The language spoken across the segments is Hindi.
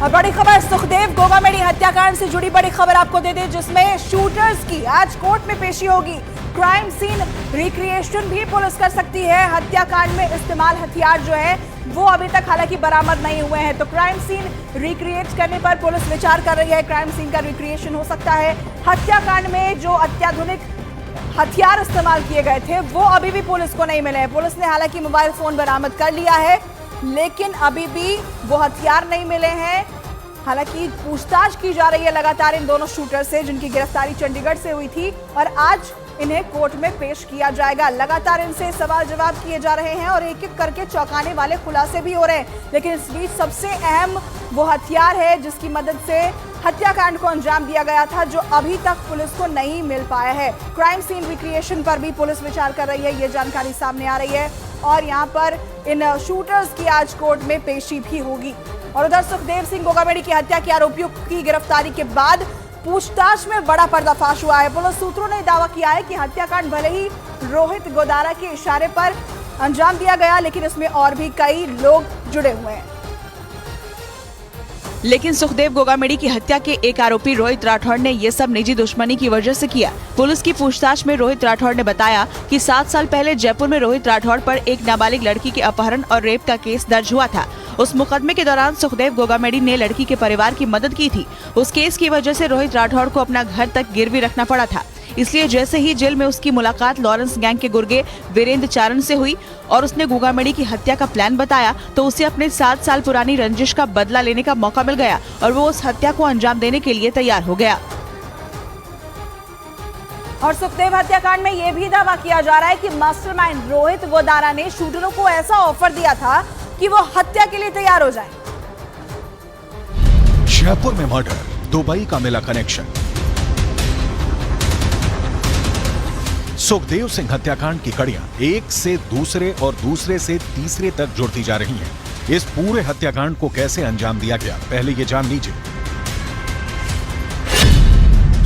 और बड़ी खबर सुखदेव गोगामेडी हत्याकांड से जुड़ी बड़ी खबर आपको दे दें, जिसमें शूटर्स की आज कोर्ट में पेशी होगी। क्राइम सीन रिक्रिएशन भी पुलिस कर सकती है। हत्याकांड में इस्तेमाल हथियार जो है वो अभी तक हालांकि बरामद नहीं हुए हैं, तो क्राइम सीन रिक्रिएट करने पर पुलिस विचार कर रही है। क्राइम सीन का रिक्रिएशन हो सकता है। हत्याकांड में जो अत्याधुनिक हथियार इस्तेमाल किए गए थे वो अभी भी पुलिस को नहीं मिले हैं। पुलिस ने हालांकि मोबाइल फोन बरामद कर लिया है, लेकिन अभी भी वो हथियार नहीं मिले हैं। हालांकि पूछताछ की जा रही है लगातार इन दोनों शूटर से, जिनकी गिरफ्तारी चंडीगढ़ से हुई थी और आज इन्हें कोर्ट में पेश किया जाएगा। लगातार इनसे सवाल जवाब किए जा रहे हैं और एक एक करके चौंकाने वाले खुलासे भी हो रहे हैं। लेकिन इस बीच सबसे अहम वो हथियार है जिसकी मदद से हत्याकांड को अंजाम दिया गया था, जो अभी तक पुलिस को नहीं मिल पाया है। क्राइम सीन रिक्रिएशन पर भी पुलिस विचार कर रही है, ये जानकारी सामने आ रही है और यहाँ पर इन शूटर्स की आज कोर्ट में पेशी भी होगी। और उधर सुखदेव सिंह गोगामेडी की हत्या के आरोपियों की गिरफ्तारी के बाद पूछताछ में बड़ा पर्दाफाश हुआ है। पुलिस सूत्रों ने दावा किया है कि हत्याकांड भले ही रोहित गोदारा के इशारे पर अंजाम दिया गया, लेकिन इसमें और भी कई लोग जुड़े हुए हैं। लेकिन सुखदेव गोगामेडी की हत्या के एक आरोपी रोहित राठौड़ ने ये सब निजी दुश्मनी की वजह से किया। पुलिस की पूछताछ में रोहित राठौड़ ने बताया कि 7 साल पहले जयपुर में रोहित राठौड़ पर एक नाबालिग लड़की के अपहरण और रेप का केस दर्ज हुआ था। उस मुकदमे के दौरान सुखदेव गोगामेडी ने लड़की के परिवार की मदद की थी। उस केस की वजह से रोहित राठौड़ को अपना घर तक गिरवी रखना पड़ा था। इसलिए जैसे ही जेल में उसकी मुलाकात लॉरेंस गैंग के गुर्गे वीरेंद्र चारण से हुई और उसने गोगामेडी की हत्या का प्लान बताया, तो उसे अपने 7 साल पुरानी रंजिश का बदला लेने का मौका मिल गया और वो उस हत्या को अंजाम देने के लिए तैयार हो गया। और सुखदेव हत्याकांड में ये भी दावा किया जा रहा है कि मास्टरमाइंड रोहित गोदारा ने शूटरों को ऐसा ऑफर दिया था कि वो हत्या के लिए तैयार हो जाएं। जयपुर में मर्डर, दुबई का मिला कनेक्शन। सुखदेव सिंह हत्याकांड की कड़ियां एक से दूसरे और दूसरे से तीसरे तक जुड़ती जा रही हैं। इस पूरे हत्याकांड को कैसे अंजाम दिया गया, पहले ये जान लीजिए।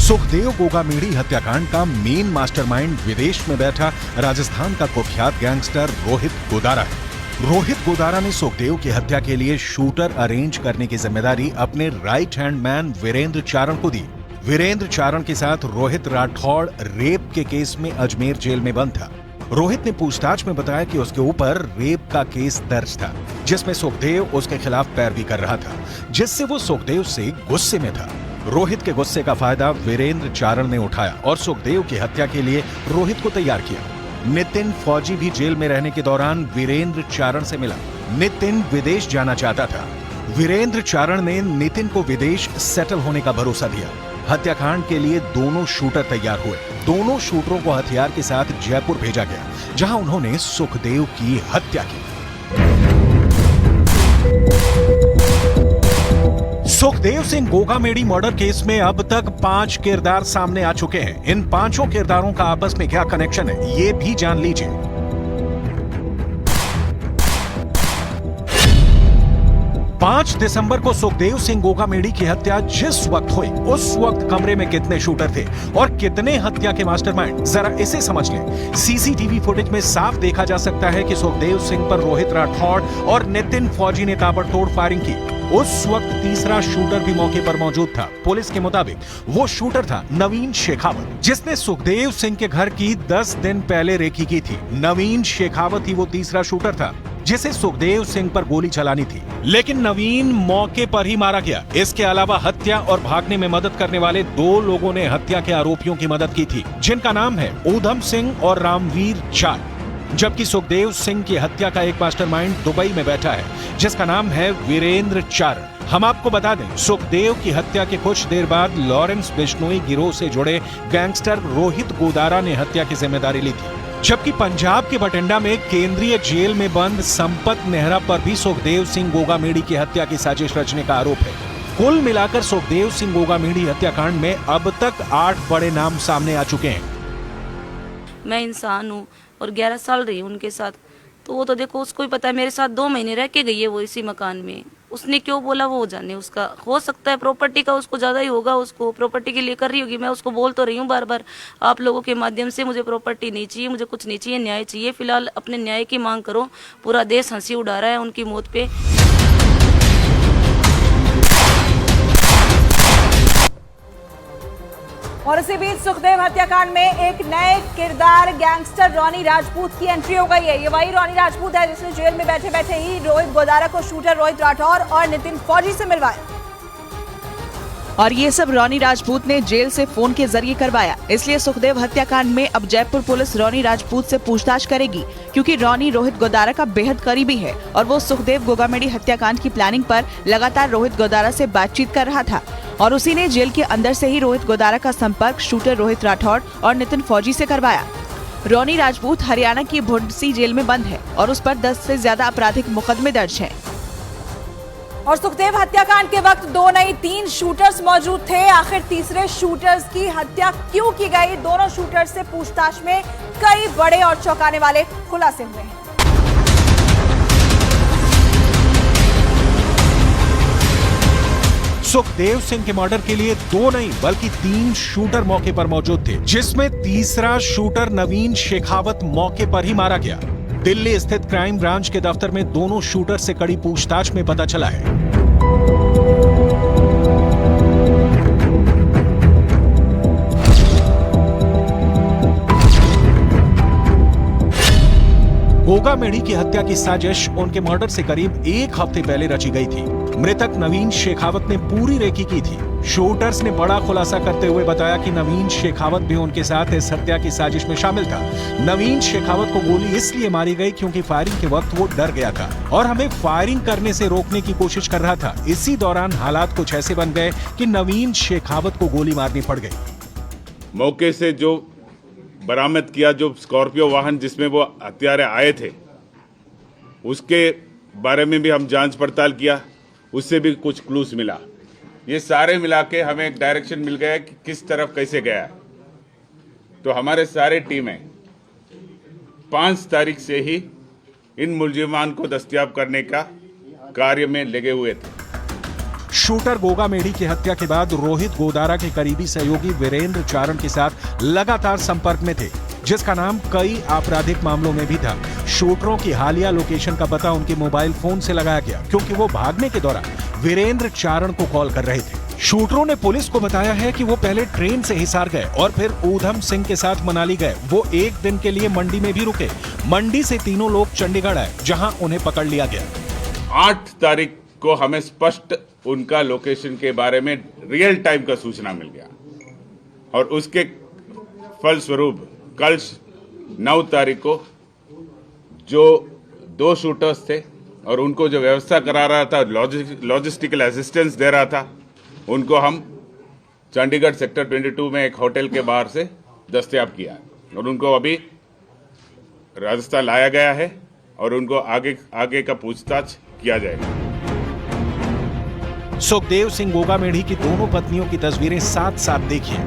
सुखदेव गोगामेडी हत्याकांड का मेन मास्टरमाइंड विदेश में बैठा राजस्थान का कुख्यात गैंगस्टर रोहित गोदारा है। रोहित गोदारा ने सुखदेव की हत्या के लिए शूटर अरेंज करने की जिम्मेदारी अपने राइट हैंड मैन वीरेंद्र चारण को दी। वीरेंद्र चारण के साथ रोहित राठौड़ रेप के केस में अजमेर जेल में बंद था। रोहित ने पूछताछ में बताया कि उसके ऊपर रेप का केस दर्ज था, जिसमें सुखदेव उसके खिलाफ पैरवी कर रहा था, जिससे वो सुखदेव से गुस्से में था। रोहित के गुस्से का फायदा वीरेंद्र चारण ने उठाया और सुखदेव की हत्या के लिए रोहित को तैयार किया। नितिन फौजी भी जेल में रहने के दौरान वीरेंद्र चारण से मिला। नितिन विदेश जाना चाहता था। वीरेंद्र चारण ने नितिन को विदेश सेटल होने का भरोसा दिया। हत्याकांड के लिए दोनों शूटर तैयार हुए। दोनों शूटरों को हथियार के साथ जयपुर भेजा गया, जहां उन्होंने सुखदेव की हत्या की। सुखदेव सिंह गोगामेडी मर्डर केस में अब तक 5 किरदार सामने आ चुके हैं। इन 5 किरदारों का आपस में क्या कनेक्शन है, ये भी जान लीजिए। 5 दिसंबर को सुखदेव सिंह गोगामेडी की हत्या जिस वक्त हुई, उस वक्त कमरे में कितने शूटर थे और कितने हत्या के मास्टरमाइंड, जरा इसे समझ लें। सीसीटीवी फुटेज में साफ देखा जा सकता है कि सुखदेव सिंह पर रोहित राठौड़ और नितिन फौजी ने ताबड़तोड़ फायरिंग की। उस वक्त तीसरा शूटर भी मौके पर मौजूद था। पुलिस के मुताबिक वो शूटर था नवीन शेखावत, जिसने सुखदेव सिंह के घर की 10 दिन पहले रेकी की थी। नवीन शेखावत ही वो तीसरा शूटर था जिसे सुखदेव सिंह पर गोली चलानी थी, लेकिन नवीन मौके पर ही मारा गया। इसके अलावा हत्या और भागने में मदद करने वाले 2 लोगों ने हत्या के आरोपियों की मदद की थी, जिनका नाम है ऊधम सिंह और रामवीर चाल। जबकि सुखदेव सिंह की हत्या का एक मास्टरमाइंड दुबई में बैठा है, जिसका नाम है वीरेंद्र चारण। हम आपको बता दें, सुखदेव की हत्या के कुछ देर बाद लॉरेंस बिश्नोई गिरोह से जुड़े गैंगस्टर रोहित गोदारा ने हत्या की जिम्मेदारी ली थी। जबकि पंजाब के बठिंडा में केंद्रीय जेल में बंद संपत नेहरा पर भी सुखदेव सिंह गोगामेडी की हत्या की साजिश रचने का आरोप है। कुल मिलाकर सुखदेव सिंह गोगामेडी हत्याकांड में अब तक 8 बड़े नाम सामने आ चुके हैं। मैं इंसान हूँ और 11 साल रही हूँ उनके साथ, तो वो तो देखो उसको ही पता है। मेरे साथ 2 महीने रह के गई है वो इसी मकान में। उसने क्यों बोला वो जाने, उसका हो सकता है प्रॉपर्टी का उसको ज़्यादा ही होगा, उसको प्रॉपर्टी के लिए कर रही होगी। मैं उसको बोल तो रही हूँ बार बार आप लोगों के माध्यम से, मुझे प्रॉपर्टी नहीं चाहिए, मुझे कुछ नहीं चाहिए, न्याय चाहिए। फिलहाल अपने न्याय की मांग करो। पूरा देश हंसी उड़ा रहा है उनकी मौत पे। और इसी बीच सुखदेव हत्याकांड में एक नए किरदार गैंगस्टर रॉनी राजपूत की एंट्री हो गई है। ये वही रॉनी राजपूत है जिसने जेल में बैठे बैठे ही रोहित गोदारा को शूटर रोहित राठौर और नितिन फौजी से मिलवाया। और ये सब रॉनी राजपूत ने जेल से फोन के जरिए करवाया। इसलिए सुखदेव हत्याकांड में अब जयपुर पुलिस रॉनी राजपूत से पूछताछ करेगी, क्योंकि रॉनी रोहित गोदारा का बेहद करीबी है और वो सुखदेव गोगामेडी हत्याकांड की प्लानिंग पर लगातार रोहित गोदारा से बातचीत कर रहा था और उसी ने जेल के अंदर से ही रोहित गोदारा का संपर्क शूटर रोहित राठौर और नितिन फौजी से करवाया। रॉनी राजपूत हरियाणा की भुंडसी जेल में बंद है और उस पर 10 से ज्यादा आपराधिक मुकदमे दर्ज हैं। और सुखदेव हत्याकांड के वक्त 2 नहीं 3 शूटर्स मौजूद थे। आखिर तीसरे शूटर्स की हत्या क्यों की गई? दोनों शूटर्स से पूछताछ में कई बड़े और चौंकाने वाले खुलासे हुए हैं। सुखदेव सिंह के मर्डर के लिए 2 नहीं बल्कि 3 शूटर मौके पर मौजूद थे, जिसमें तीसरा शूटर नवीन शेखावत मौके पर ही मारा गया। दिल्ली स्थित क्राइम ब्रांच के दफ्तर में दोनों शूटर से कड़ी पूछताछ में पता चला है। गोगामेडी की हत्या की साजिश उनके मर्डर से करीब 1 हफ्ते पहले रची गई थी। मृतक नवीन शेखावत ने पूरी रेकी की थी। शूटर्स ने बड़ा खुलासा करते हुए बताया कि नवीन शेखावत भी उनके साथ इस हत्या की साजिश में शामिल था। नवीन शेखावत को गोली इसलिए मारी गई क्योंकि फायरिंग के वक्त वो डर गया था और हमें फायरिंग करने से रोकने की कोशिश कर रहा था। इसी दौरान हालात कुछ ऐसे बन गए कि नवीन शेखावत को गोली मारनी पड़ गई। मौके से जो बरामद किया, जो स्कॉर्पियो वाहन जिसमें वो हत्यारे आए थे, उसके बारे में भी हम जांच पड़ताल किया, उससे भी कुछ क्लूज मिला। ये सारे मिला के हमें एक डायरेक्शन मिल गया कि किस तरफ कैसे गया है। तो हमारे सारे टीमें 5 तारीख से ही इन मुलजिमान को दस्तयाब करने का कार्य में लगे हुए थे। शूटर गोगामेडी की हत्या के बाद रोहित गोदारा के करीबी सहयोगी वीरेंद्र चारण के साथ लगातार संपर्क में थे, जिसका नाम कई आपराधिक मामलों में भी था। शूटरों की हालिया लोकेशन का पता उनके मोबाइल फोन से लगाया गया, क्योंकि वो भागने के दौरान वीरेंद्र चारण को कॉल कर रहे थे। शूटरों ने पुलिस को बताया है कि वो पहले ट्रेन से हिसार गए और फिर ऊधम सिंह के साथ मनाली गए। वो 1 दिन के लिए मंडी में भी रुके। मंडी से तीनों लोग चंडीगढ़ आए, जहां उन्हें पकड़ लिया गया। 8 तारीख को हमें स्पष्ट उनका लोकेशन के बारे में रियल टाइम का सूचना मिल गया और उसके फलस्वरूप कल 9 तारीख को जो 2 शूटर्स थे और उनको जो व्यवस्था करा रहा था, लॉजिस्टिकल असिस्टेंस दे रहा था, उनको हम चंडीगढ़ सेक्टर 22 में एक होटल के बाहर से दस्तयाब किया और उनको अभी राजस्थान लाया गया है और उनको आगे का पूछताछ किया जाएगा। सुखदेव सिंह गोगामेडी की दोनों पत्नियों की तस्वीरें साथ साथ देखिए।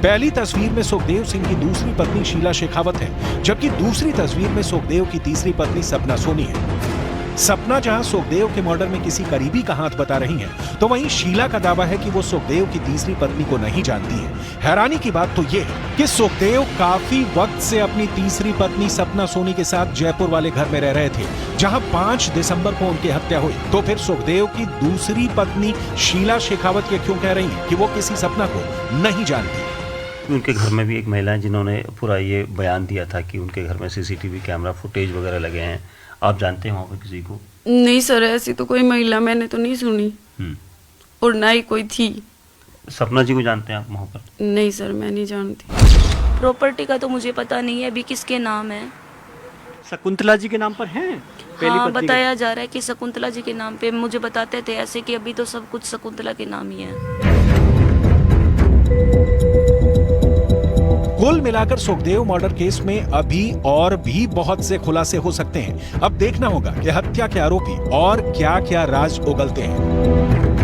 पहली तस्वीर में सुखदेव सिंह की दूसरी पत्नी शीला शेखावत है, जबकि दूसरी तस्वीर में सुखदेव की तीसरी पत्नी सपना सोनी है। सपना जहां सुखदेव के मर्डर में किसी करीबी का हाथ बता रही हैं, तो वहीं शीला का दावा है कि वो सुखदेव की तीसरी पत्नी को नहीं जानती है। हैरानी की बात तो ये है कि सुखदेव काफी वक्त से अपनी तीसरी पत्नी सपना सोनी के साथ जयपुर वाले घर में रह रहे थे, जहां 5 दिसंबर को उनकी हत्या हुई। तो फिर सुखदेव की दूसरी पत्नी शीला शेखावत ये क्यों कह रही है कि वो किसी सपना को नहीं जानती? उनके घर में भी एक महिला है जिन्होंने पूरा ये बयान दिया था कि उनके घर में सीसीटीवी कैमरा फुटेज वगैरह लगे हैं। आप जानते हैं वहाँ पर किसी को? नहीं सर, ऐसी तो कोई महिला मैंने तो नहीं सुनी और ना ही कोई थी। सपना जी को जानते हैं आप वहाँ पर? नहीं सर, मैं नहीं जानती। प्रॉपर्टी का तो मुझे पता नहीं है अभी किसके नाम है। शकुंतला जी के नाम पर है? हाँ, बताया जा रहा है कि शकुंतला जी के नाम पे। मुझे बताते थे ऐसे कि अभी तो सब कुछ शकुंतला के नाम ही है। कुल मिलाकर सुखदेव मर्डर केस में अभी और भी बहुत से खुलासे हो सकते हैं। अब देखना होगा कि हत्या के आरोपी और क्या क्या राज उगलते हैं।